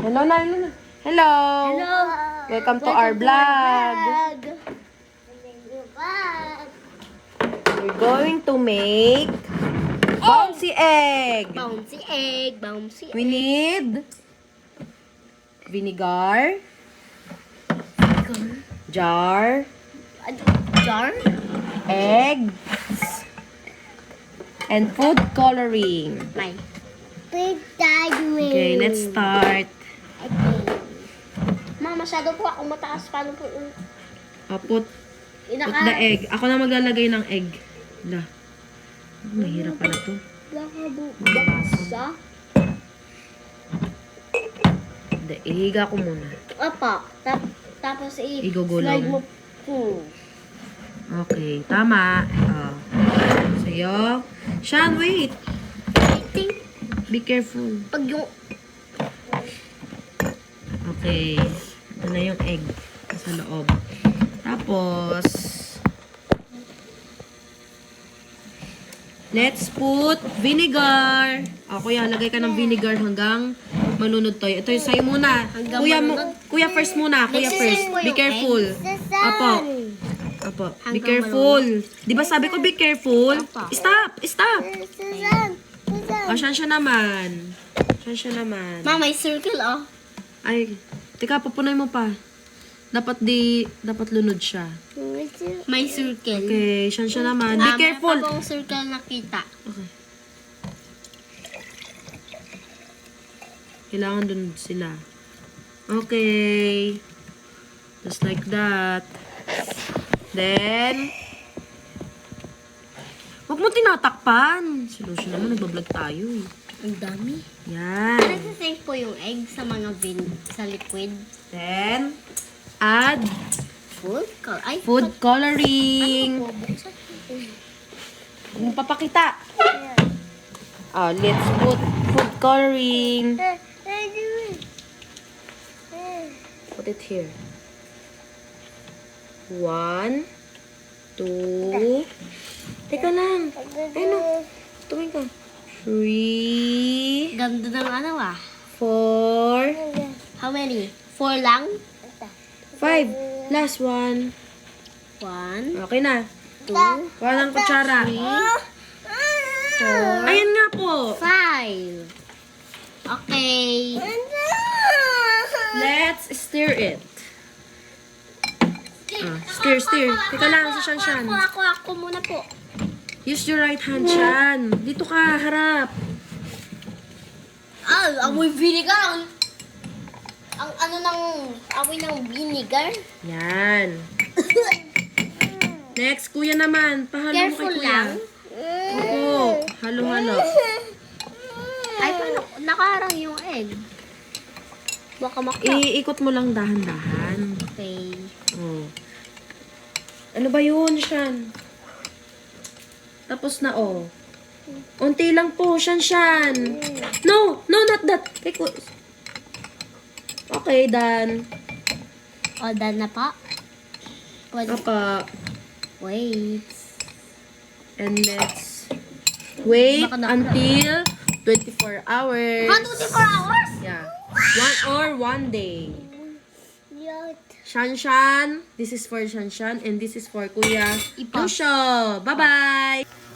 Hello na, hello na. Hello. Hello. Welcome to our vlog. We're going to make bouncy egg. Bouncy egg. Bouncy We need vinegar, jar, jar. egg, and food coloring. May. Okay, let's start. Ma, masyado po ako mataas. Paano po yung... Put the egg. Ako na maglalagay ng egg. La. Mahirap pala to. Basa. Hindi, ihiga ko muna. Apa. Tapos Igugulaw slide mo mo. Okay, tama. Sa'yo. Sean, wait. Waiting. Be careful. Pag yung... Okay. Ito na yung egg sa loob. Tapos, let's put vinegar. Kuya, lagay ka ng vinegar hanggang malunod to. Ito yung sa'yo muna. Hanggang Kuya, malunod? kuya first muna. Kuya Next first. step po Be yung careful. Apo. Be Hanggang careful. Di ba sabi ko be careful? Apo. Stop! Stop! Siya naman. Siya naman. Ma, may circle oh. Ay, teka, papunay mo pa. Dapat lunod siya. May circle. Okay, siya naman. Be careful. Meron pa pong circle nakita. Okay. Kailangan lunod sila. Okay. Just like that. Then, huwag mo tinatakpan. Solution naman, nagbablog tayo eh. Ang dami. Yan. Nagsasave po yung egg sa mga sa liquid. Then, add Food color. Ay, food coloring. Ano po? Buksan po. Huwag mo papakita. Let's put food coloring. Put it here. 1, 2. Teka lang. Ayun, tumingin ka. 3, Ganda ng ano ah. 4, How many? 4 lang? 5. Last one. 1, Okay na. 2, Walang kutsara. 4, Ayan nga po. 5. Okay. Let's stir it. Stir. Teka lang, si Shanshan. Ako muna po. Use your right hand, Shan. Dito ka, harap. Amoy vinegar. Ang ano ng amoy ng vinegar. Yan. Next, kuya naman. Pahalo mo kay Careful kuya. lang. Oo, halo-halo. Ay, paano? Nakaharang yung egg. Baka Iikot mo lang dahan-dahan. Okay. Oh. Ano ba yun, Shan? Tapos na, oh. Unti lang po, Shan. No, not that. Okay, done. O, done na pa. Apa. Wait. And let's wait Baka na- until 24 hours. 24 hours? Yeah. 1 day. Shanshan. This is for Shanshan and this is for Kuya Ipa. Lucio. Bye-bye.